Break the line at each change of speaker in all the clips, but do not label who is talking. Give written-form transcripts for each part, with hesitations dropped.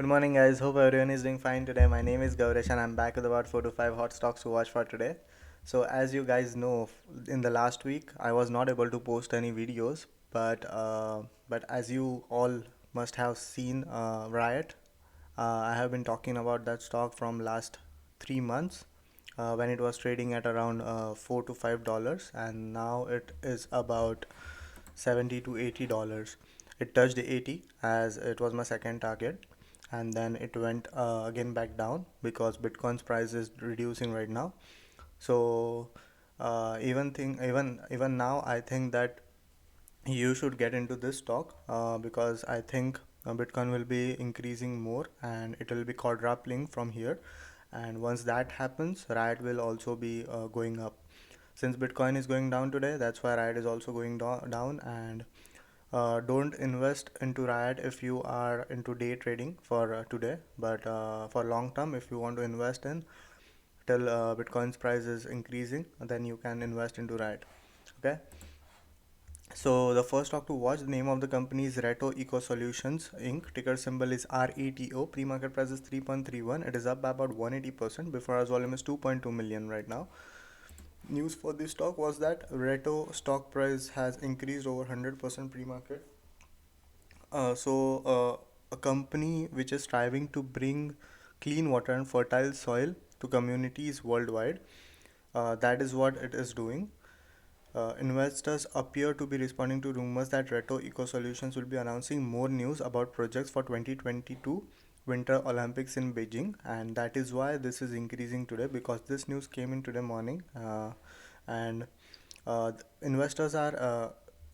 Good morning, guys. Hope everyone is doing fine today. My name is Gaurash, and I'm back with about 4 to 5 hot stocks to watch for today. So, as you guys know, in the last week, I was not able to post any videos, but as you all must have seen, Riot, I have been talking about that stock from last 3 months, when it was trading at around $4 to $5, and now it is about $70 to $80. It touched 80 as it was my second target, and then it went again back down because Bitcoin's price is reducing right now. So even now, I think that you should get into this stock because I think Bitcoin will be increasing more and it will be quadrupling from here. And once that happens, Riot will also be going up. Since Bitcoin is going down today, that's why Riot is also going down. And don't invest into Riot if you are into day trading for today, but for long term, if you want to invest in till Bitcoin's price is increasing, then you can invest into Riot. Okay. So the first stock to watch, the name of the company is Reto Eco Solutions Inc. Ticker symbol is RETO. Pre-market price is 3.31. It is up by about 180%. Before hours volume is 2.2 million right now. News for this stock was that Reto stock price has increased over 100% pre-market. A company which is striving to bring clean water and fertile soil to communities worldwide. That is what it is doing. Investors appear to be responding to rumors that Reto Eco Solutions will be announcing more news about projects for 2022 Winter Olympics in Beijing, and that is why this is increasing today because this news came in today morning, and uh, investors are uh,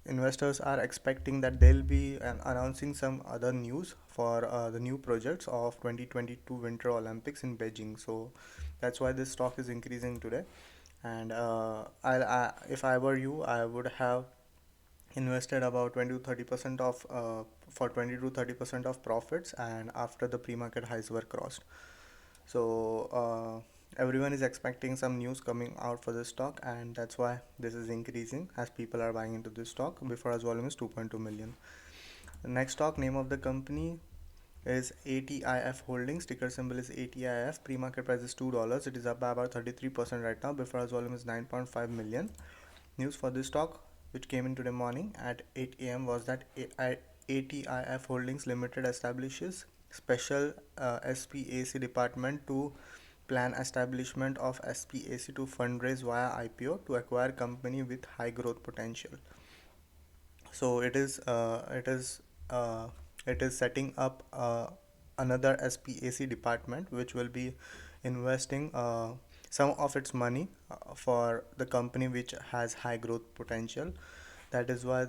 investors are expecting that they'll be announcing some other news for the new projects of 2022 Winter Olympics in Beijing. So that's why this stock is increasing today. And if I were you, I would have invested about 20 to 30% of for 20 to 30% of profits, and after the pre-market highs were crossed. So everyone is expecting some news coming out for this stock, and that's why this is increasing as people are buying into this stock. Before as volume is 2.2 million. The next stock, name of the company is ATIF Holdings. Ticker symbol is ATIF. Pre-market price is $2. It is up by about 33% right now. Before hours volume is 9.5 million. News for this stock, which came in today morning at 8 a.m., was that ATIF Holdings Limited establishes special SPAC department to plan establishment of SPAC to fundraise via IPO to acquire company with high growth potential. So uh, it is setting up another SPAC department which will be investing some of its money for the company which has high growth potential. That is why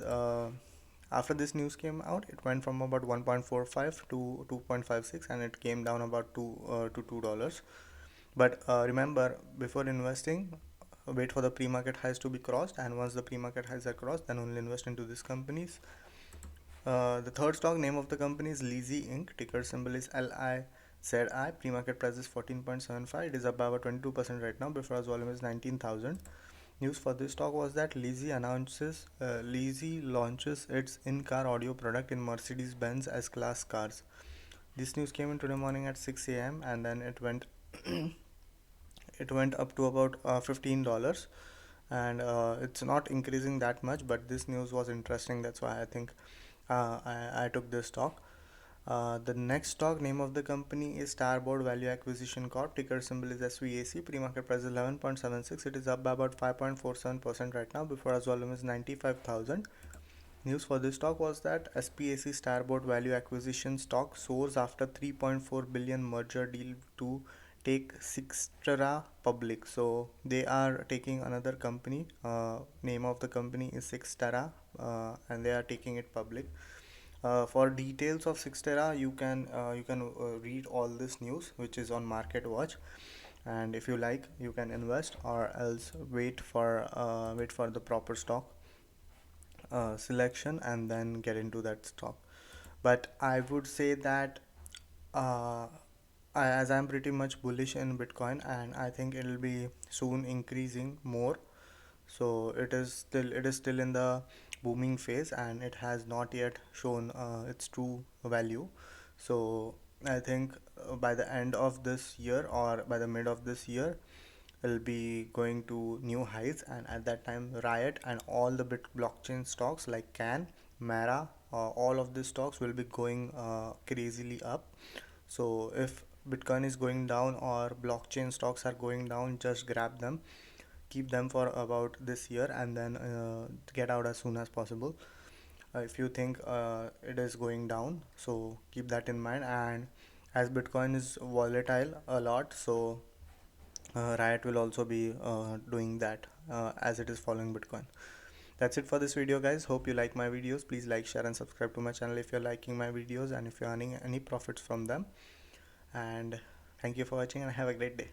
after this news came out, it went from about 1.45 to 2.56, and it came down about $2. But remember, before investing, wait for the pre-market highs to be crossed, and once the pre-market highs are crossed, then only invest into these companies. The third stock, name of the company is Lizzy Inc. Ticker symbol is LIZI. Pre-market price is 14.75. It is up by about 22% right now. Before its volume is 19,000. News for this stock was that Lizzy launches its in-car audio product in Mercedes-Benz S-Class cars. This news came in today morning at 6 a.m. and then it went it went up to about $15, and it's not increasing that much, but this news was interesting. That's why I think I took this stock. The next stock, name of the company is Starboard Value Acquisition Corp. Ticker symbol is SVAC. Pre-market price is 11.76. It is up by about 5.47% right now. Before as volume is 95,000. News for this stock was that SPAC Starboard Value Acquisition stock soars after 3.4 billion merger deal to take Sixtera public. So they are taking another company. Name of the company is Sixtera, and they are taking it public. For details of Sixtera, you can read all this news, which is on Market Watch. And if you like, you can invest, or else wait for the proper stock selection and then get into that stock. But I would say that uh, as I'm pretty much bullish in Bitcoin, and I think it'll be soon increasing more. So it is still in the booming phase, and it has not yet shown its true value. So I think by the end of this year or by the mid of this year, will be going to new heights, and at that time Riot and all the bit blockchain stocks like Can, Mara, all of these stocks will be going crazily up. So if Bitcoin is going down or blockchain stocks are going down, just grab them, keep them for about this year, and then get out as soon as possible. If you think it is going down, so keep that in mind. And as Bitcoin is volatile a lot, so Riot will also be doing that as it is following Bitcoin. That's it for this video, guys. Hope you like my videos. Please like, share, and subscribe to my channel if you're liking my videos and if you're earning any profits from them. And thank you for watching and have a great day.